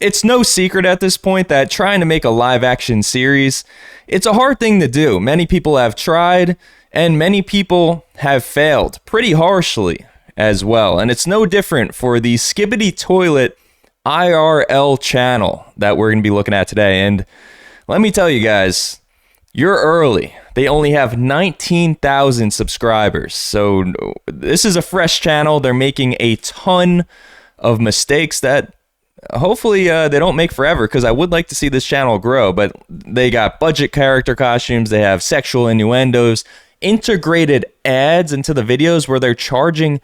It's no secret at this point that trying to make a live-action series, it's a hard thing to do. Many people have tried, and many people have failed pretty harshly as well. And it's no different for the Skibidi Toilet IRL channel that we're going to be looking at today. And let me tell you guys, you're early. They only have 19,000 subscribers. So this is a fresh channel. They're making a ton of mistakes that hopefully they don't make forever, because I would like to see this channel grow. But they got budget character costumes. They have sexual innuendos, integrated ads into the videos where they're charging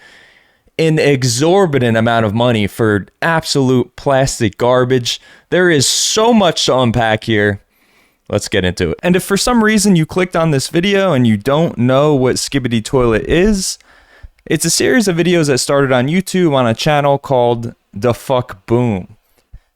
an exorbitant amount of money for absolute plastic garbage. There is so much to unpack here. Let's get into it. And if for some reason you clicked on this video and you don't know what Skibidi Toilet is, it's a series of videos that started on YouTube on a channel called The Fuck Boom.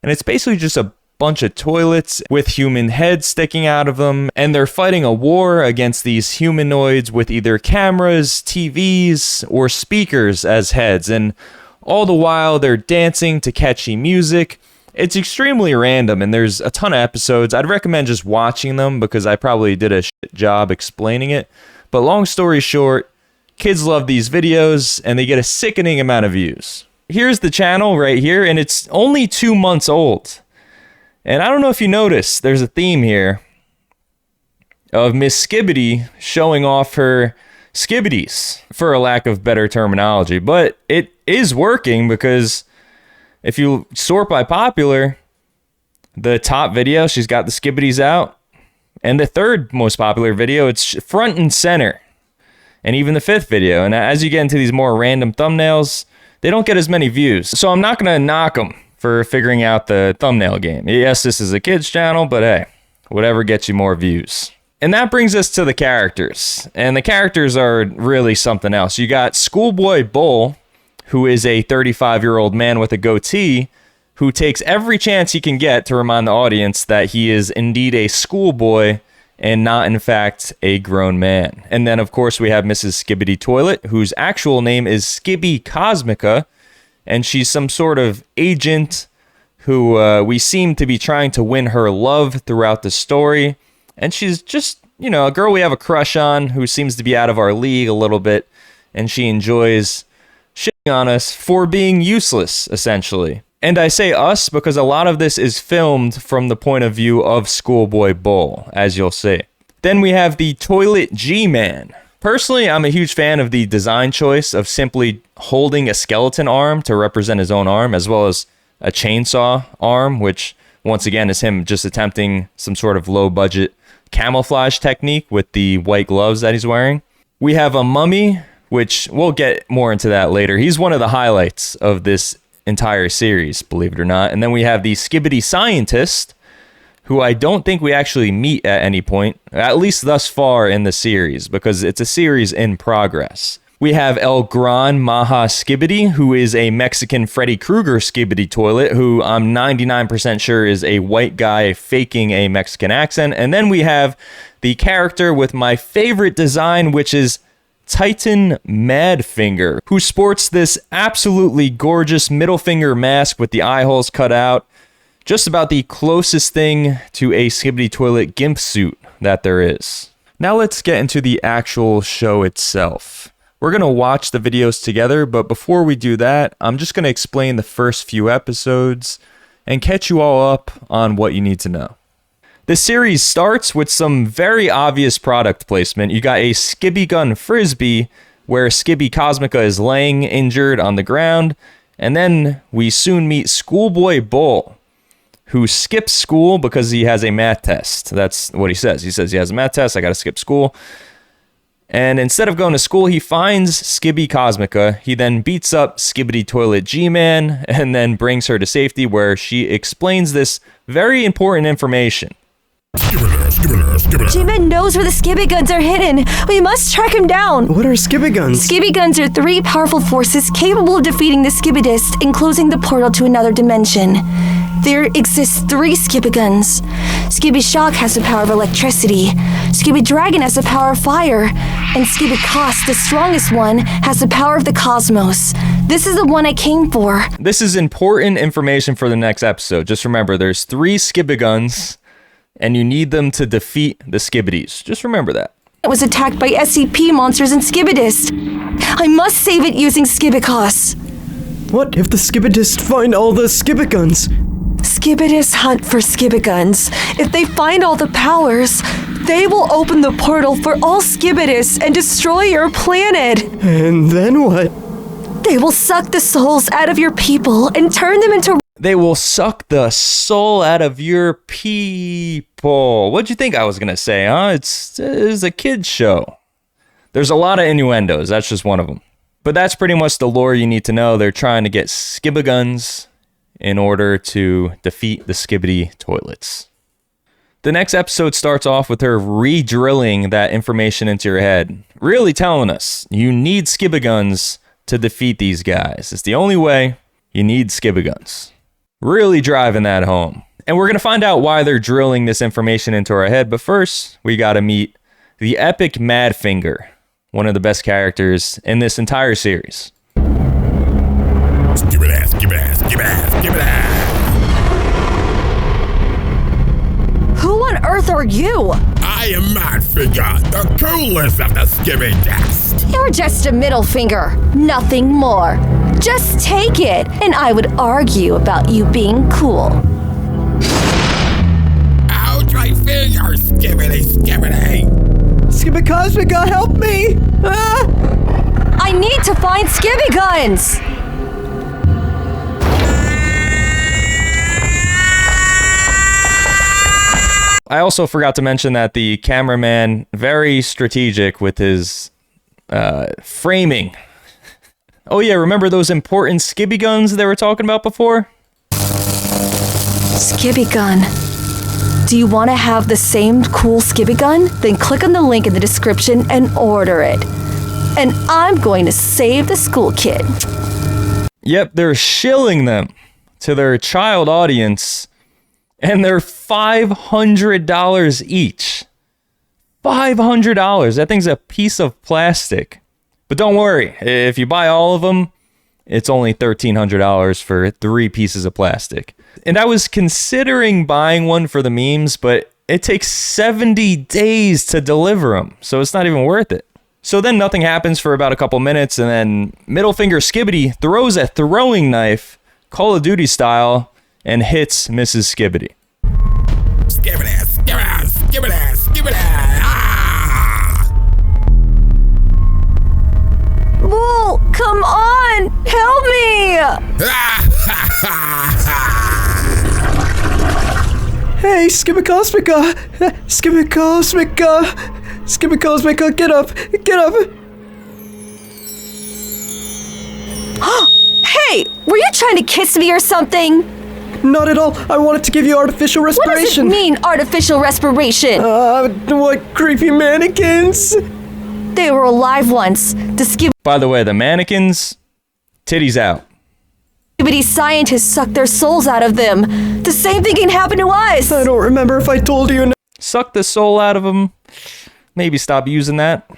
And it's basically just a bunch of toilets with human heads sticking out of them, and they're fighting a war against these humanoids with either cameras, TVs, or speakers as heads, and all the while they're dancing to catchy music. It's extremely random, and there's a ton of episodes. I'd recommend just watching them because I probably did a shit job explaining it. But long story short, kids love these videos, and they get a sickening amount of views. Here's the channel right here, and it's only 2 months old. And I don't know if you noticed, there's a theme here of Miss Skibidi showing off her skibidis, for a lack of better terminology. But it is working, because if you sort by popular, the top video, she's got the skibidis out. And the third most popular video, it's front and center. And even the fifth video. And as you get into these more random thumbnails, they don't get as many views. So I'm not going to knock them for figuring out the thumbnail game. Yes, this is a kid's channel, but hey, whatever gets you more views. And that brings us to the characters. And the characters are really something else. You got Schoolboy Bull, who is a 35-year-old man with a goatee, who takes every chance he can get to remind the audience that he is indeed a schoolboy and not, in fact, a grown man. And then, of course, we have Mrs. Skibidi Toilet, whose actual name is Skibi Cosmica, and she's some sort of agent who we seem to be trying to win her love throughout the story. And she's just, you know, a girl we have a crush on who seems to be out of our league a little bit. And she enjoys shitting on us for being useless, essentially. And I say us because a lot of this is filmed from the point of view of Schoolboy Bull, as you'll see. Then we have the Toilet G-Man. Personally, I'm a huge fan of the design choice of simply holding a skeleton arm to represent his own arm, as well as a chainsaw arm, which once again is him just attempting some sort of low-budget camouflage technique with the white gloves that he's wearing. We have a mummy, which we'll get more into that later. He's one of the highlights of this entire series, believe it or not. And then we have the Skibidi Scientist, who I don't think we actually meet at any point, at least thus far in the series, because it's a series in progress. We have El Gran Maha Skibidi, who is a Mexican Freddy Krueger Skibidi Toilet, who I'm 99% sure is a white guy faking a Mexican accent. And then we have the character with my favorite design, which is Titan Madfinger, who sports this absolutely gorgeous middle finger mask with the eye holes cut out. Just about the closest thing to a Skibidi Toilet gimp suit that there is. Now let's get into the actual show itself. We're going to watch the videos together, but before we do that, I'm just going to explain the first few episodes and catch you all up on what you need to know. The series starts with some very obvious product placement. You got a Skibby Gun Frisbee, where Skibi Cosmica is laying injured on the ground, and then we soon meet Schoolboy Bull, who skips school because he has a math test. That's what he says. He says he has a math test, I gotta skip school. And instead of going to school, he finds Skibi Cosmica. He then beats up Skibidi Toilet G-Man and then brings her to safety, where she explains this very important information. G-Man knows where the Skibby Guns are hidden. We must track him down. What are Skibby Guns? Skibby Guns are 3 powerful forces capable of defeating the Skibidist and closing the portal to another dimension. There exists 3 Skibby Guns. Skibby Shock has the power of electricity. Skibby Dragon has the power of fire. And Skibidi, the strongest one, has the power of the cosmos. This is the one I came for. This is important information for the next episode. Just remember, there's 3 Skibiguns, and you need them to defeat the Skibidis. Just remember that. It was attacked by SCP monsters in Skibidi. I must save it using Skibidi. What if the Skibidi find all the Skibiguns? Skibidi hunt for Skibidi. If they find all the powers, they will open the portal for all Skibidi and destroy your planet. And then what? They will suck the souls out of your people and turn them into... They will suck the soul out of your people. What'd you think I was gonna say, huh? It's a kid's show. There's a lot of innuendos. That's just one of them. But that's pretty much the lore you need to know. They're trying to get Skibiguns in order to defeat the Skibidi toilets. The next episode starts off with her re-drilling that information into your head, really telling us you need Skibiguns to defeat these guys. It's the only way. You need Skibiguns. Really driving that home. And we're going to find out why they're drilling this information into our head, but first, we got to meet the epic Madfinger, one of the best characters in this entire series. Skibidi, skibidi, skibidi, skibidi. Who on earth are you? I am Madfinger, the coolest of the Skibidi. You're just a middle finger, nothing more. Just take it, and I would argue about you being cool. Out my finger, Skibidi, skibidi. Skibidi, help me! Ah! I need to find Skibiguns! I also forgot to mention that the cameraman, very strategic with his framing. Oh yeah, remember those important Skibiguns they were talking about before? Skibigun. Do you want to have the same cool Skibigun? Then click on the link in the description and order it. And I'm going to save the school kid. Yep, they're shilling them to their child audience, and they're $500 each. $500. That thing's a piece of plastic. But don't worry, if you buy all of them, it's only $1,300 for 3 pieces of plastic. And I was considering buying one for the memes, but it takes 70 days to deliver them, so it's not even worth it. So then nothing happens for about a couple minutes, and then Middle Finger Skibidi throws a throwing knife, Call of Duty style, and hits Mrs. Skibidi. Skibidi, skibidi, skibidi, skibidi. Ah! Bull, come on! Help me! Hey, Skibidi, Skibidi, get up, get up! Hey, were you trying to kiss me or something? Not at all. I wanted to give you artificial What does it respiration. mean, artificial respiration? What creepy mannequins? They were alive once. The By the way, the mannequins, titties out. Skibidi scientists sucked their souls out of them. The same thing can happen to us. I don't remember if I told you. Suck the soul out of them. Maybe stop using that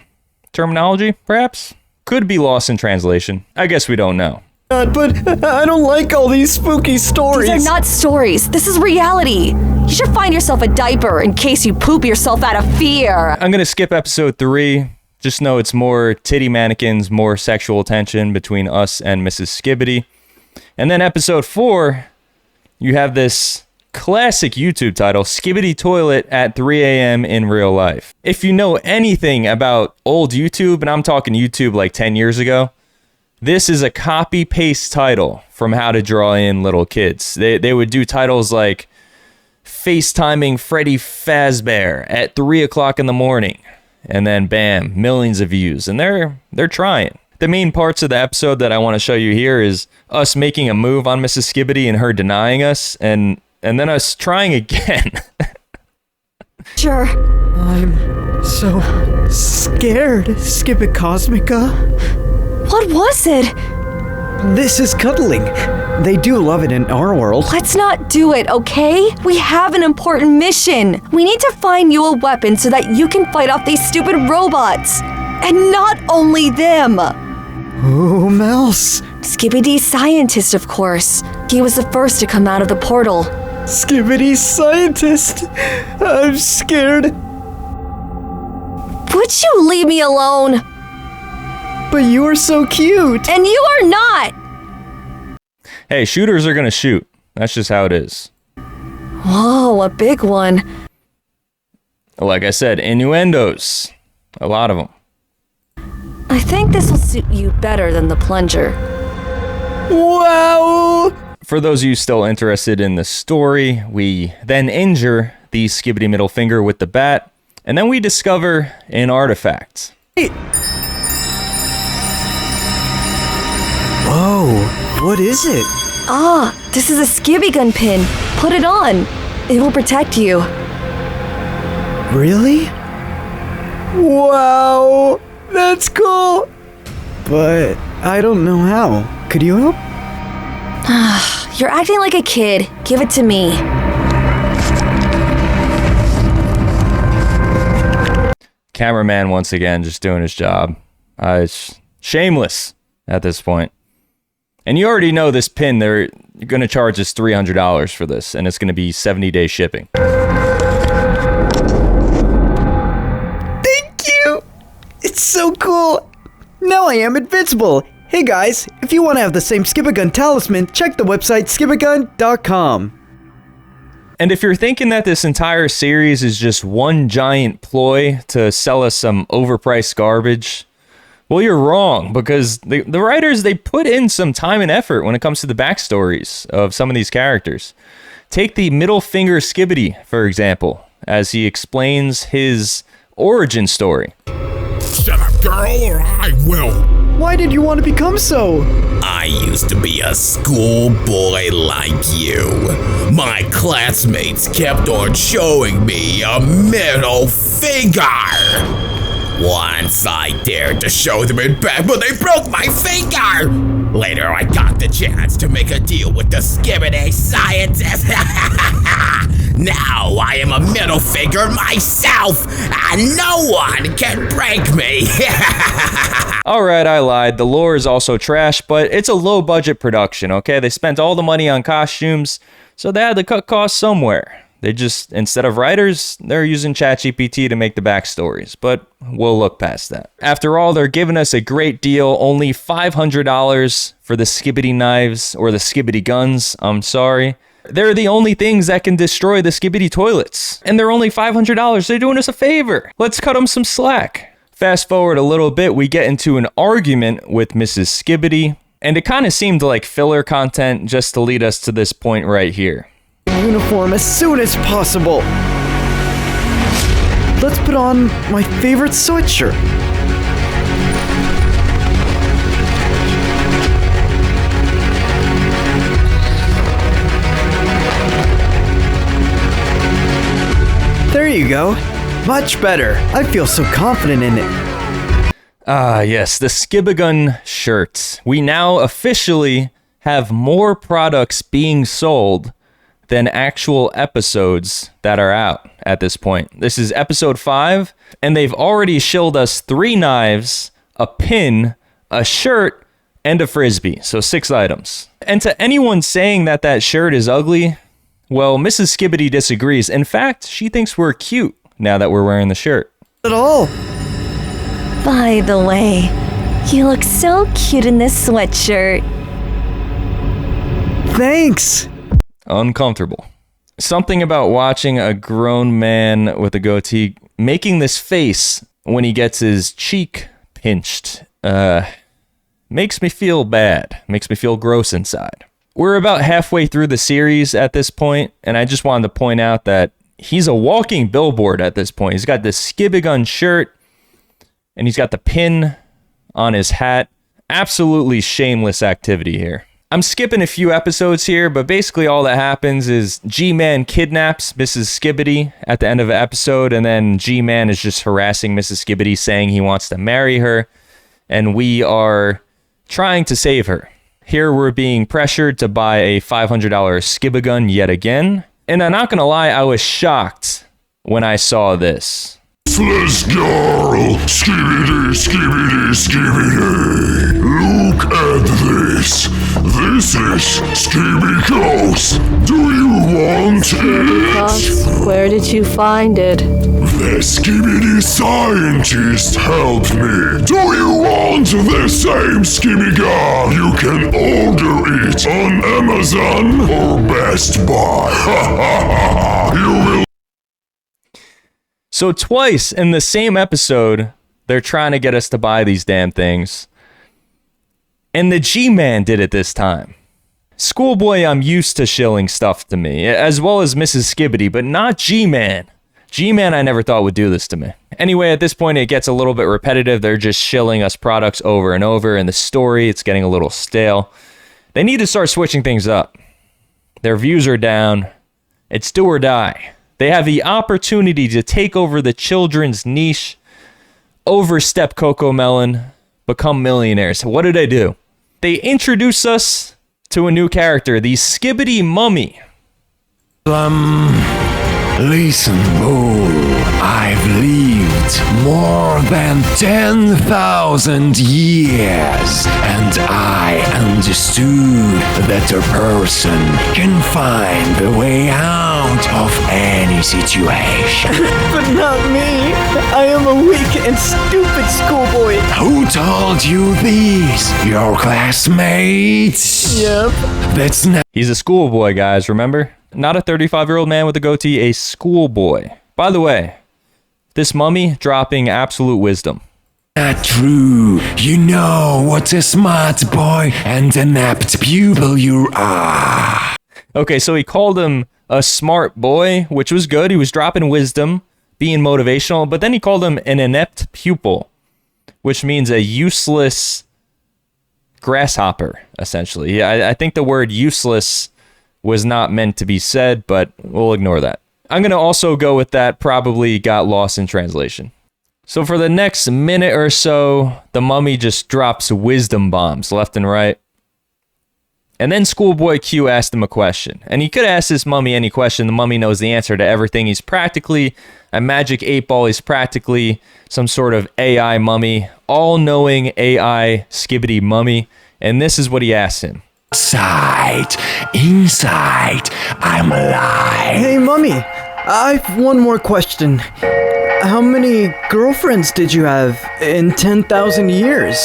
terminology, perhaps? Could be lost in translation. I guess we don't know. But I don't like all these spooky stories. These are not stories. This is reality. You should find yourself a diaper in case you poop yourself out of fear. I'm going to skip episode 3. Just know it's more titty mannequins, more sexual tension between us and Mrs. Skibidi. And then episode 4, you have this classic YouTube title, Skibidi Toilet at 3 a.m. in real life. If you know anything about old YouTube, and I'm talking YouTube like 10 years ago, this is a copy-paste title from How to Draw In Little Kids. They would do titles like FaceTiming Freddy Fazbear at 3 o'clock in the morning. And then bam, millions of views. And they're trying. The main parts of the episode that I want to show you here is us making a move on Mrs. Skibidi and her denying us, and then us trying again. Sure. I'm so scared, Skibidi. What was it? This is cuddling. They do love it in our world. Let's not do it, okay? We have an important mission. We need to find you a weapon so that you can fight off these stupid robots. And not only them. Who else? Skibidi scientist, of course. He was the first to come out of the portal. Skibidi scientist. I'm scared. Would you leave me alone? But you are so cute. And you are not. Hey, shooters are gonna shoot. That's just how it is. Whoa, a big one. Like I said, innuendos. A lot of them. I think this will suit you better than the plunger. Wow. For those of you still interested in the story, we then injure the Skibidi middle finger with the bat, and then we discover an artifact. Whoa, what is it? Ah, this is a Skibby gun pin. Put it on. It will protect you. Really? Wow, that's cool. But I don't know how. Could you help? You're acting like a kid. Give it to me. Cameraman once again just doing his job. It's shameless at this point. And you already know this pin, they're going to charge us $300 for this, and it's going to be 70-day shipping. Thank you. It's so cool. Now I am invincible. Hey guys, if you want to have the same Skibigun talisman, check the website skibigun.com. And if you're thinking that this entire series is just one giant ploy to sell us some overpriced garbage, well, you're wrong, because the writers, they put in some time and effort when it comes to the backstories of some of these characters. Take the middle finger Skibidi, for example, as he explains his origin story. Shut up, girl, or I will. Why did you want to become so? I used to be a schoolboy like you. My classmates kept on showing me a middle finger. Once I dared to show them it back, but they broke my finger! Later, I got the chance to make a deal with the Skibidi scientist. Now I am a middle finger myself, and no one can break me. Alright, I lied. The lore is also trash, but it's a low-budget production, okay? They spent all the money on costumes, so they had to cut costs somewhere. They just, instead of writers, they're using ChatGPT to make the backstories, but we'll look past that. After all, they're giving us a great deal, only $500 for the Skibidi knives, or the Skibidi guns, I'm sorry. They're the only things that can destroy the Skibidi toilets, and they're only $500, they're doing us a favor. Let's cut them some slack. Fast forward a little bit, we get into an argument with Mrs. Skibidi, and it kind of seemed like filler content just to lead us to this point right here. Uniform as soon as possible. Let's put on my favorite sweatshirt. There you go. Much better. I feel so confident in it. Ah, yes, the Skibigun shirts. We now officially have more products being sold than actual episodes that are out at this point. This is episode 5, and they've already shilled us 3 knives, a pin, a shirt, and a frisbee. So 6 items. And to anyone saying that that shirt is ugly, well, Mrs. Skibidi disagrees. In fact, she thinks we're cute now that we're wearing the shirt. At all. By the way, you look so cute in this sweatshirt. Thanks. Uncomfortable. Something about watching a grown man with a goatee making this face when he gets his cheek pinched makes me feel bad, makes me feel gross inside. We're about halfway through the series at this point, and I just wanted to point out that he's a walking billboard at this point. He's got this Skibigun shirt, and he's got the pin on his hat. Absolutely shameless activity here. I'm skipping a few episodes here, but basically all that happens is G-Man kidnaps Mrs. Skibidi at the end of an episode, and then G-Man is just harassing Mrs. Skibidi, saying he wants to marry her, and we are trying to save her. Here we're being pressured to buy a $500 Skibigun yet again, and I'm not gonna lie, I was shocked when I saw this. useless girl. Skibidi, skibidi, skibidi. Look at this. This is Skibidi Ghost. Do you want it? Where did you find it? The Skibidi scientist helped me. Do you want the same Skibidi gun? You can order it on Amazon or Best Buy. You will. So twice in the same episode, they're trying to get us to buy these damn things. And the G-Man did it this time. Schoolboy, I'm used to shilling stuff to me, as well as Mrs. Skibidi, but not G-Man. G-Man, I never thought would do this to me. Anyway, at this point, it gets a little bit repetitive. They're just shilling us products over and over, and the story, it's getting a little stale. They need to start switching things up. Their views are down. It's do or die. They have the opportunity to take over the children's niche, overstep Coco Melon, become millionaires. What did they do? They introduce us to a new character, the Skibidi Mummy. Listen, Bull, I've lived more than 10,000 years, and I understood that a person can find the way out of any situation. But not me. I am a weak and stupid schoolboy. Who told you this? Your classmates? Yep. That's not He's a schoolboy, guys, remember? Not a 35-year-old man with a goatee, a schoolboy. By the way, this mummy dropping absolute wisdom. true. You know what a smart boy and an apt pupil you are. Okay, so he called him a smart boy, which was good. He was dropping wisdom, being motivational, but then he called him an inept pupil, which means a useless grasshopper, essentially. Yeah, I think the word useless was not meant to be said, but we'll ignore that. I'm going to also go with that probably got lost in translation. So for the next minute or so, the mummy just drops wisdom bombs left and right. And then Schoolboy Q asked him a question. And he could ask this mummy any question. The mummy knows the answer to everything. He's practically a magic 8-ball. He's practically some sort of AI mummy. All-knowing AI Skibidi mummy. And this is what he asked him. Inside, I'm alive. Hey, Mummy, I've one more question. How many girlfriends did you have in 10,000 years?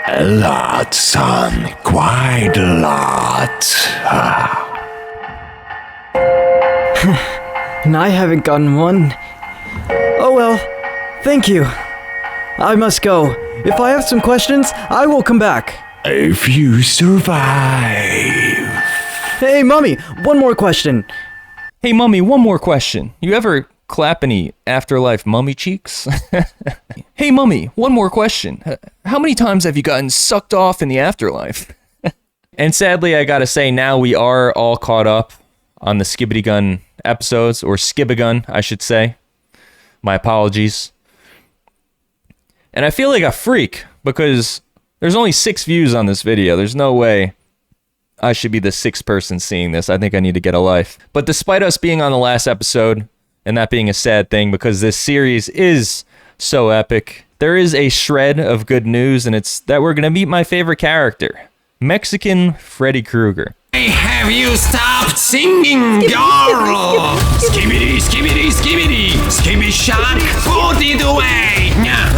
A lot, son. Quite a lot. And I haven't gotten one. Oh well, thank you. I must go. If I have some questions, I will come back. If you survive. Hey, Mummy, one more question. Hey, mummy, one more question. You ever clap any afterlife mummy cheeks? Hey, mummy, one more question. How many times have you gotten sucked off in the afterlife? And sadly, I gotta say, now we are all caught up on the Skibidi Gun episodes, or Skibigun, I should say. My apologies. And I feel like a freak, because there's only 6 views on this video. There's no way I should be the 6th person seeing this. I think I need to get a life. But despite us being on the last episode, and that being a sad thing because this series is so epic, there is a shred of good news, and it's that we're going to meet my favorite character, Mexican Freddy Krueger. Have you stopped singing, girl? Skibidi, skibidi, skibidi. Skibidi shark, put it away.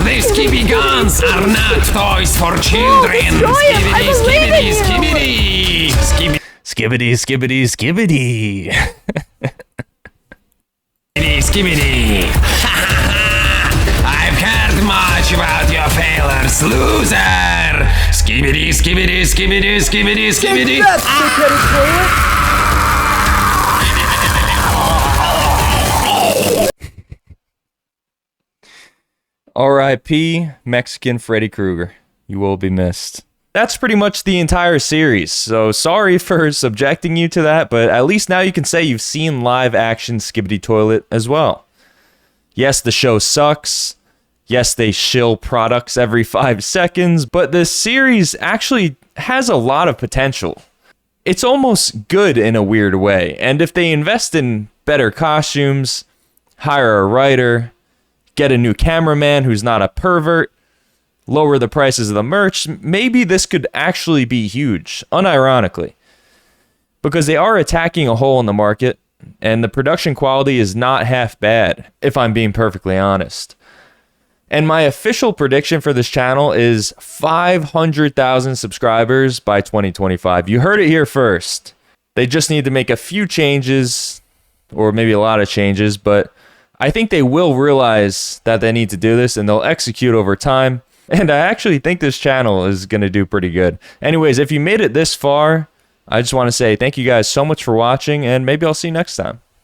These skibidi guns are not toys for children. Skibidi, skibidi, skibidi. Skibidi, skibidi, skibidi. Skibidi, skibidi. I've heard much about your failures, loser. Skibidi, skibidi, skibidi, skibidi, skibidi. R.I.P. Mexican Freddy Krueger. You will be missed. That's pretty much the entire series, so sorry for subjecting you to that, but at least now you can say you've seen live action Skibidi Toilet as well. Yes, the show sucks. Yes, they shill products every 5 seconds, but this series actually has a lot of potential. It's almost good in a weird way, and if they invest in better costumes, hire a writer, get a new cameraman who's not a pervert, lower the prices of the merch, maybe this could actually be huge, unironically. Because they are attacking a hole in the market, and the production quality is not half bad, if I'm being perfectly honest. And my official prediction for this channel is 500,000 subscribers by 2025. You heard it here first. They just need to make a few changes, or maybe a lot of changes, but I think they will realize that they need to do this, and they'll execute over time. And I actually think this channel is going to do pretty good. Anyways, if you made it this far, I just want to say thank you guys so much for watching, and maybe I'll see you next time.